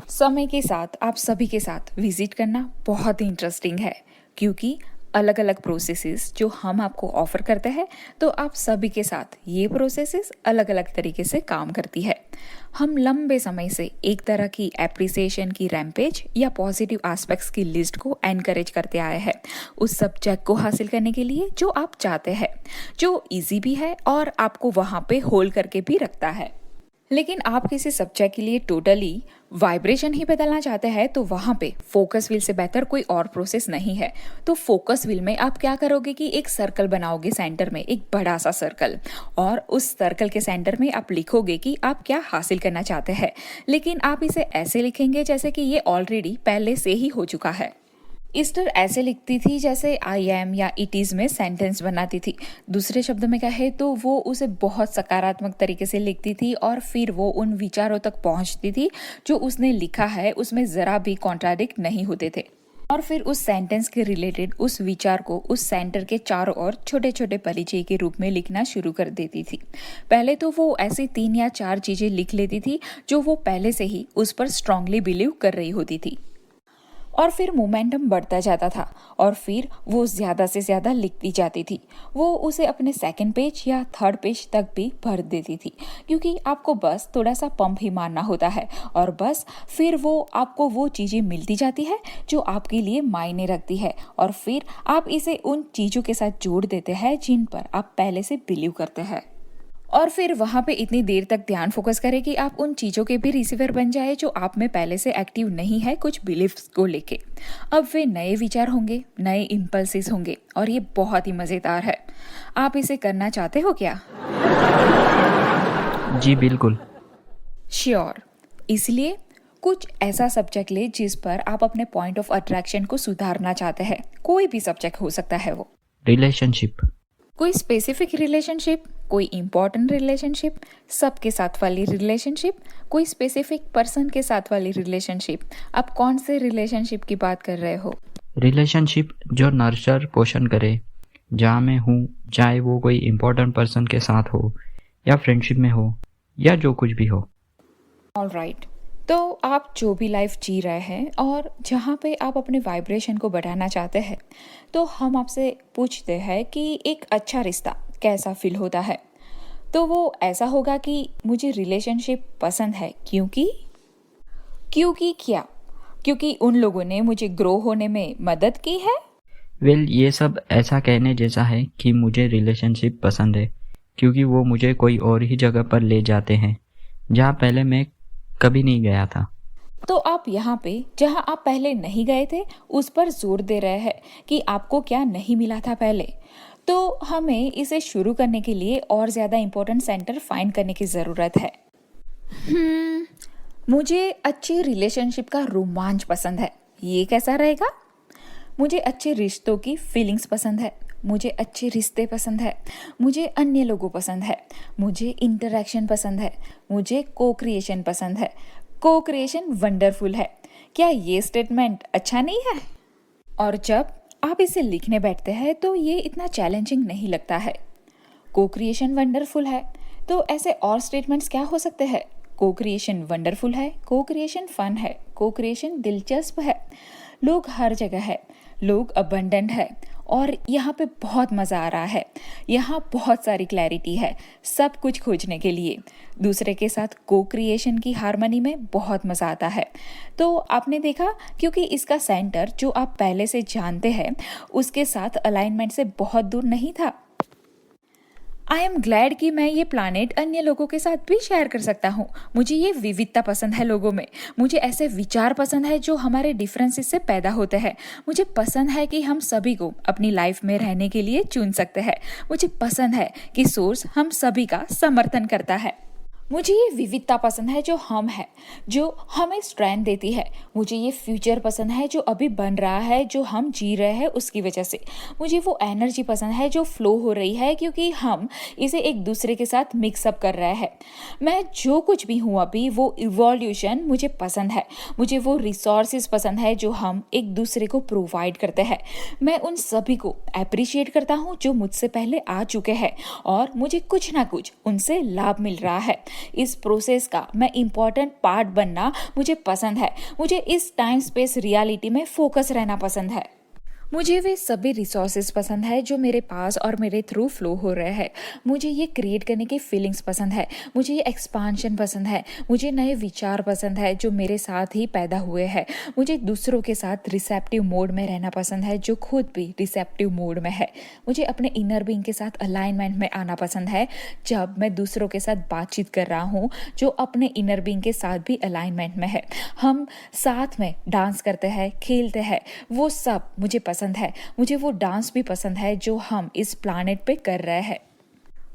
समय के साथ आप सभी के साथ विजिट करना बहुत ही इंटरेस्टिंग है क्योंकि अलग अलग प्रोसेसेस जो हम आपको ऑफर करते हैं तो आप सभी के साथ ये प्रोसेसेस अलग अलग तरीके से काम करती है। हम लंबे समय से एक तरह की एप्रिसिएशन की रैम्पेज या पॉजिटिव एस्पेक्ट्स की लिस्ट को एनकरेज करते आए हैं उस सब्जेक्ट को हासिल करने के लिए जो आप चाहते हैं, जो इजी भी है और आपको वहाँ पे होल्ड करके भी रखता है। लेकिन आप किसी सब्जेक्ट के लिए टोटली वाइब्रेशन ही बदलना चाहते हैं तो वहाँ पे फोकस व्हील से बेहतर कोई और प्रोसेस नहीं है। तो फोकस व्हील में आप क्या करोगे कि एक सर्कल बनाओगे, सेंटर में एक बड़ा सा सर्कल, और उस सर्कल के सेंटर में आप लिखोगे कि आप क्या हासिल करना चाहते हैं। लेकिन आप इसे ऐसे लिखेंगे जैसे कि ये ऑलरेडी पहले से ही हो चुका है। ईस्टर ऐसे लिखती थी जैसे आई एम या इट इज़ में सेंटेंस बनाती थी। दूसरे शब्द में कहे तो वो उसे बहुत सकारात्मक तरीके से लिखती थी और फिर वो उन विचारों तक पहुंचती थी जो उसने लिखा है उसमें ज़रा भी कॉन्ट्राडिक्ट नहीं होते थे। और फिर उस सेंटेंस के रिलेटेड उस विचार को उस सेंटर के चारों ओर छोटे छोटे परिचय के रूप में लिखना शुरू कर देती थी। पहले तो वो ऐसी 3 या 4 चीज़ें लिख लेती थी जो वो पहले से ही उस पर स्ट्रांगली बिलीव कर रही होती थी, और फिर मोमेंटम बढ़ता जाता था और फिर वो ज़्यादा से ज़्यादा लिखती जाती थी। वो उसे अपने सेकंड पेज या थर्ड पेज तक भी भर देती थी क्योंकि आपको बस थोड़ा सा पंप ही मारना होता है और बस फिर वो आपको वो चीज़ें मिलती जाती है जो आपके लिए मायने रखती है, और फिर आप इसे उन चीज़ों के साथ जोड़ देते हैं जिन पर आप पहले से बिलीव करते हैं। और फिर वहाँ पे इतनी देर तक ध्यान फोकस करें कि आप उन चीज़ों के भी रिसीवर बन जाए जो आप में पहले से एक्टिव नहीं है कुछ बिलीफ्स को लेके। अब वे नए विचार होंगे, नए इम्पल्सिस होंगे और ये बहुत ही मज़ेदार है। आप इसे करना चाहते हो क्या? जी बिल्कुल। श्योर। इसलिए कुछ ऐसा सब्जेक्ट ले जिस पर आप अपने पॉइंट ऑफ अट्रैक्शन को सुधारना चाहते हैं। कोई भी सब्जेक्ट हो सकता है वो। रिलेशनशिप। कोई स्पेसिफिक रिलेशनशिप, कोई इम्पॉर्टेंट रिलेशनशिप, सबके साथ वाली रिलेशनशिप, कोई स्पेसिफिक पर्सन के साथ वाली रिलेशनशिप। आप कौन से रिलेशनशिप की बात कर रहे हो? रिलेशनशिप जो नर्चर पोषण करे, जहाँ मैं हूँ, चाहे वो कोई इम्पोर्टेंट पर्सन के साथ हो या फ्रेंडशिप में हो या जो कुछ भी हो। All right. तो आप जो भी लाइफ जी रहे हैं और जहाँ पे आप अपने वाइब्रेशन को बढ़ाना चाहते हैं, तो हम आपसे पूछते हैं कि एक अच्छा रिश्ता कैसा फील होता है। तो वो ऐसा होगा कि मुझे रिलेशनशिप पसंद है क्योंकि क्योंकि क्या? क्योंकि उन लोगों ने मुझे ग्रो होने में मदद की है। ये सब ऐसा कहने जैसा है कि मुझे रिलेशनशिप पसंद है क्योंकि वो मुझे कोई और ही जगह पर ले जाते हैं जहाँ पहले मैं कभी नहीं गया था। तो आप यहाँ पे जहाँ आप पहले नहीं गए थे उस पर जोर दे रहे हैं कि आपको क्या नहीं मिला था पहले। तो हमें इसे शुरू करने के लिए और ज़्यादा इम्पोर्टेंट सेंटर फाइंड करने की ज़रूरत है। मुझे अच्छी रिलेशनशिप का रोमांच पसंद है। ये कैसा रहेगा? मुझे अच्छे रिश्तों की फीलिंग्स पसंद है। मुझे अच्छे रिश्ते पसंद है। मुझे अन्य लोगों पसंद है। मुझे इंटरेक्शन पसंद है। मुझे को क्रिएशन पसंद है। को क्रिएशन वंडरफुल है। क्या ये स्टेटमेंट अच्छा नहीं है? और जब आप इसे लिखने बैठते हैं तो ये इतना चैलेंजिंग नहीं लगता है। को क्रिएशन वंडरफुल है तो ऐसे और स्टेटमेंट्स क्या हो सकते हैं? को क्रिएशन वंडरफुल है, को क्रिएशन फन है, को क्रिएशन दिलचस्प है, लोग हर जगह है, लोग अबंडेंट है, और यहाँ पे बहुत मज़ा आ रहा है। यहाँ बहुत सारी क्लैरिटी है सब कुछ खोजने के लिए। दूसरे के साथ को क्रिएशन की हार्मनी में बहुत मज़ा आता है। तो आपने देखा, क्योंकि इसका सेंटर जो आप पहले से जानते हैं उसके साथ अलाइनमेंट से बहुत दूर नहीं था। आई एम ग्लैड कि मैं ये प्लानेट अन्य लोगों के साथ भी शेयर कर सकता हूँ। मुझे ये विविधता पसंद है लोगों में। मुझे ऐसे विचार पसंद है जो हमारे डिफरेंसेस से पैदा होते हैं। मुझे पसंद है कि हम सभी को अपनी लाइफ में रहने के लिए चुन सकते हैं। मुझे पसंद है कि सोर्स हम सभी का समर्थन करता है। मुझे ये विविधता पसंद है जो हम है, जो हमें स्ट्रेंथ देती है। मुझे ये फ्यूचर पसंद है जो अभी बन रहा है, जो हम जी रहे हैं उसकी वजह से। मुझे वो एनर्जी पसंद है जो फ्लो हो रही है क्योंकि हम इसे एक दूसरे के साथ मिक्सअप कर रहे हैं। मैं जो कुछ भी हूँ अभी वो इवोल्यूशन मुझे पसंद है। मुझे वो रिसोर्सेज पसंद है जो हम एक दूसरे को प्रोवाइड करते हैं। मैं उन सभी को अप्रिशिएट करता हूँ जो मुझसे पहले आ चुके हैं और मुझे कुछ ना कुछ उनसे लाभ मिल रहा है। इस प्रोसेस का मैं इम्पॉर्टेंट पार्ट बनना मुझे पसंद है। मुझे इस टाइम स्पेस रियलिटी में फोकस रहना पसंद है। मुझे वे सभी रिसोर्सेज पसंद है जो मेरे पास और मेरे थ्रू फ्लो हो रहे हैं। मुझे ये क्रिएट करने की फीलिंग्स पसंद है। मुझे ये एक्सपांशन पसंद है। मुझे नए विचार पसंद है जो मेरे साथ ही पैदा हुए हैं। मुझे दूसरों के साथ रिसेप्टिव मोड में रहना पसंद है जो खुद भी रिसेप्टिव मोड में है। मुझे अपने इनर बीइंग के साथ अलाइनमेंट में आना पसंद है जब मैं दूसरों के साथ बातचीत कर रहा हूँ जो अपने इनर बीइंग के साथ भी अलाइनमेंट में है। हम साथ में डांस करते हैं, खेलते हैं, वो सब मुझे पसंद है। मुझे वो डांस भी पसंद है जो हम इस प्लैनेट पे कर रहे हैं।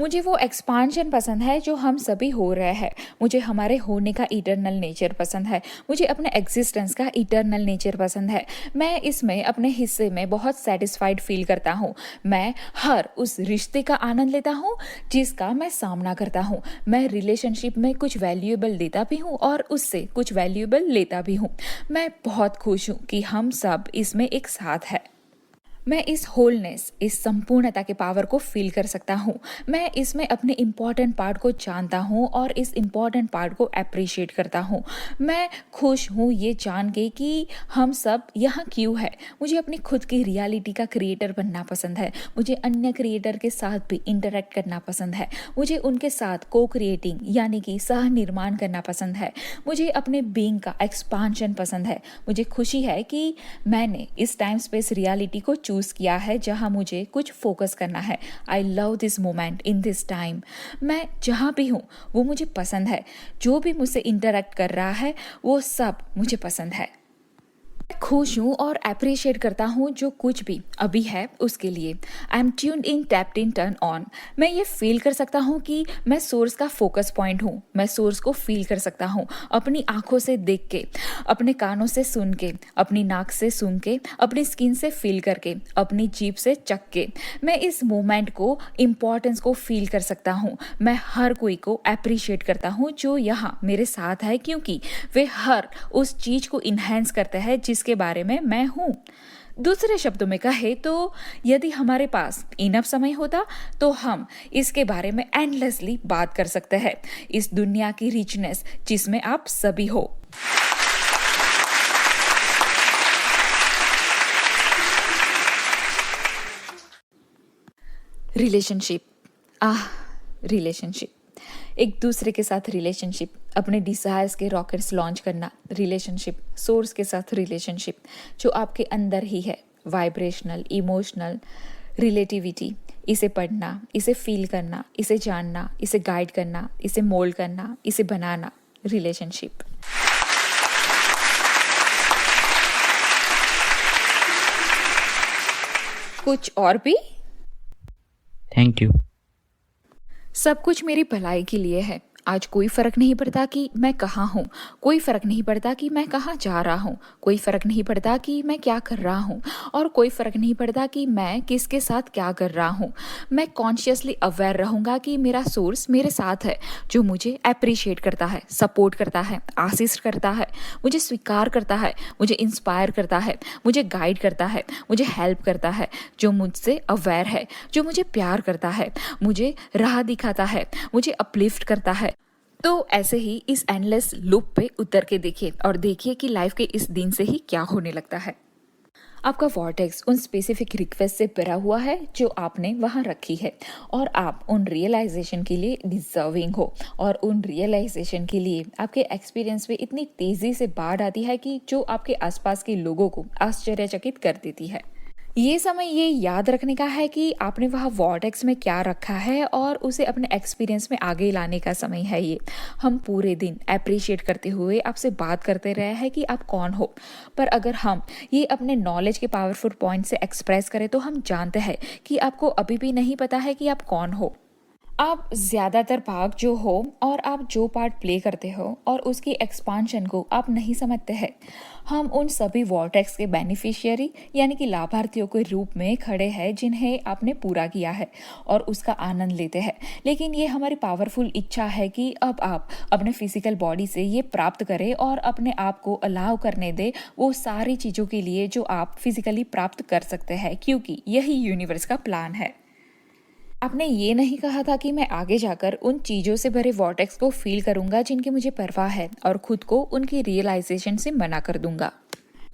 मुझे वो एक्सपांशन पसंद है जो हम सभी हो रहे हैं। मुझे हमारे होने का इटर्नल नेचर पसंद है। मुझे अपने एग्जिस्टेंस का इटर्नल नेचर पसंद है। मैं इसमें अपने हिस्से में बहुत सेटिस्फाइड फील करता हूँ। मैं हर उस रिश्ते का आनंद लेता हूँ जिसका मैं सामना करता हूँ। मैं रिलेशनशिप में कुछ वैल्यूएबल देता भी हूँ और उससे कुछ वैल्यूएबल लेता भी हूँ। मैं बहुत खुश हूँ कि हम सब इसमें एक साथ हैं। मैं इस होलनेस, इस संपूर्णता के पावर को फील कर सकता हूँ। मैं इसमें अपने इम्पॉर्टेंट पार्ट को जानता हूँ और इस इम्पॉर्टेंट पार्ट को अप्रिशिएट करता हूँ। मैं खुश हूँ ये जान के कि हम सब यहाँ क्यों है। मुझे अपनी खुद की रियलिटी का क्रिएटर बनना पसंद है। मुझे अन्य क्रिएटर के साथ भी इंटरेक्ट करना पसंद है। मुझे उनके साथ को क्रिएटिंग यानी कि सह निर्माण करना पसंद है। मुझे अपने बीइंग का एक्सपांशन पसंद है। मुझे खुशी है कि मैंने इस टाइम स्पेस रियलिटी को चूज किया है जहां मुझे कुछ फोकस करना है। I love this moment in this time. मैं जहां भी हूं वो मुझे पसंद है। जो भी मुझसे इंटरेक्ट कर रहा है वो सब मुझे पसंद है। मैं खुश हूँ और अप्रिशिएट करता हूँ जो कुछ भी अभी है उसके लिए। I am tuned in, tapped in, turn on. मैं ये फील कर सकता हूँ कि मैं सोर्स का फोकस पॉइंट हूँ। मैं सोर्स को फील कर सकता हूँ अपनी आंखों से देख के, अपने कानों से सुन के, अपनी नाक से सूंघ के, अपनी स्किन से फील करके, अपनी जीभ से चख के। मैं इस मोमेंट को, इम्पोर्टेंस को फील कर सकता हूँ। मैं हर कोई को अप्रिशिएट करता हूँ जो यहाँ मेरे साथ है क्योंकि वे हर उस चीज को इन्हेंस करते हैं जिसके बारे में मैं हूँ। दूसरे शब्दों में कहे तो यदि हमारे पास इनफ समय होता तो हम इसके बारे में एंडलेसली बात कर सकते हैं। इस दुनिया की रिचनेस जिसमें आप सभी हो। रिलेशनशिप, रिलेशनशिप, एक दूसरे के साथ रिलेशनशिप, अपने डिजायर्स के रॉकेट्स लॉन्च करना, रिलेशनशिप, सोर्स के साथ रिलेशनशिप जो आपके अंदर ही है, वाइब्रेशनल, इमोशनल रिलेटिविटी। इसे पढ़ना, इसे फील करना, इसे जानना, इसे गाइड करना, इसे मोल्ड करना, इसे बनाना, रिलेशनशिप। कुछ और भी? Thank you. सब कुछ मेरी भलाई के लिए है। आज कोई फर्क नहीं पड़ता कि मैं कहाँ हूँ, कोई फर्क नहीं पड़ता कि मैं कहाँ जा रहा हूँ, कोई फर्क नहीं पड़ता कि मैं क्या कर रहा हूँ और कोई फर्क नहीं पड़ता कि मैं किसके साथ क्या कर रहा हूँ। मैं कॉन्शियसली अवेयर रहूँगा कि मेरा सोर्स मेरे साथ है जो मुझे अप्रिशिएट करता है, सपोर्ट करता है, आसिस्ट करता है, मुझे स्वीकार करता है, मुझे इंस्पायर करता है, मुझे गाइड करता है, मुझे हेल्प करता है, जो मुझसे अवेयर है, जो मुझे प्यार करता है, मुझे राह दिखाता है, मुझे अपलिफ्ट करता है। तो ऐसे ही इस एंडलेस लूप पे उतर के देखिए और देखिए कि लाइफ के इस दिन से ही क्या होने लगता है। आपका वॉर्टेक्स उन स्पेसिफिक रिक्वेस्ट से भरा हुआ है जो आपने वहाँ रखी है और आप उन रियलाइजेशन के लिए डिजर्विंग हो और उन रियलाइजेशन के लिए आपके एक्सपीरियंस में इतनी तेजी से बाढ़ आती है कि जो आपके आसपास के लोगों को आश्चर्यचकित कर देती है। ये समय ये याद रखने का है कि आपने वहाँ वॉर्टेक्स में क्या रखा है और उसे अपने एक्सपीरियंस में आगे लाने का समय है ये। हम पूरे दिन अप्रिशिएट करते हुए आपसे बात करते रहे हैं कि आप कौन हो, पर अगर हम ये अपने नॉलेज के पावरफुल पॉइंट से एक्सप्रेस करें तो हम जानते हैं कि आपको अभी भी नहीं पता है कि आप कौन हो। आप ज़्यादातर भाग जो हो और आप जो पार्ट प्ले करते हो और उसकी एक्सपांशन को आप नहीं समझते हैं। हम उन सभी वॉर्टेक्स के बेनिफिशियरी यानी कि लाभार्थियों के रूप में खड़े हैं जिन्हें आपने पूरा किया है और उसका आनंद लेते हैं। लेकिन ये हमारी पावरफुल इच्छा है कि अब आप अपने फिजिकल बॉडी से ये प्राप्त करें और अपने आप को अलाउ करने दें वो सारी चीज़ों के लिए जो आप फिजिकली प्राप्त कर सकते हैं, क्योंकि यही यूनिवर्स का प्लान है। आपने ये नहीं कहा था कि मैं आगे जाकर उन चीज़ों से भरे वॉर्टेक्स को फील करूंगा जिनकी मुझे परवाह है और खुद को उनकी रियलाइजेशन से मना कर दूंगा।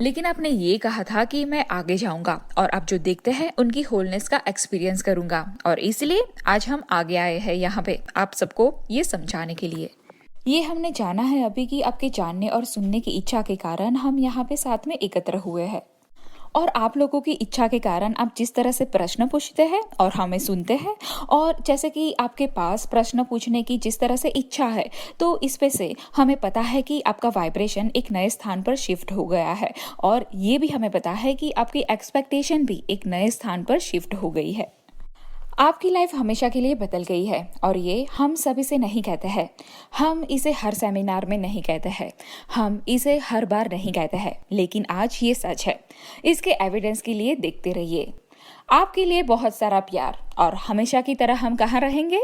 लेकिन आपने ये कहा था कि मैं आगे जाऊंगा और अब जो देखते हैं उनकी होलनेस का एक्सपीरियंस करूंगा, और इसलिए आज हम आगे आए हैं यहाँ पे आप सबको ये समझाने के लिए। ये हमने जाना है अभी कि आपके जानने और सुनने की इच्छा के कारण हम यहाँ पे साथ में एकत्र हुए हैं, और आप लोगों की इच्छा के कारण आप जिस तरह से प्रश्न पूछते हैं और हमें सुनते हैं, और जैसे कि आपके पास प्रश्न पूछने की जिस तरह से इच्छा है, तो इस पे से हमें पता है कि आपका वाइब्रेशन एक नए स्थान पर शिफ्ट हो गया है, और ये भी हमें पता है कि आपकी एक्सपेक्टेशन भी एक नए स्थान पर शिफ्ट हो गई है। आपकी लाइफ हमेशा के लिए बदल गई है, और ये हम सब इसे नहीं कहते हैं, हम इसे हर सेमिनार में नहीं कहते हैं, हम इसे हर बार नहीं कहते हैं, लेकिन आज ये सच है। इसके एविडेंस के लिए देखते रहिए। आपके लिए बहुत सारा प्यार, और हमेशा की तरह हम कहाँ रहेंगे?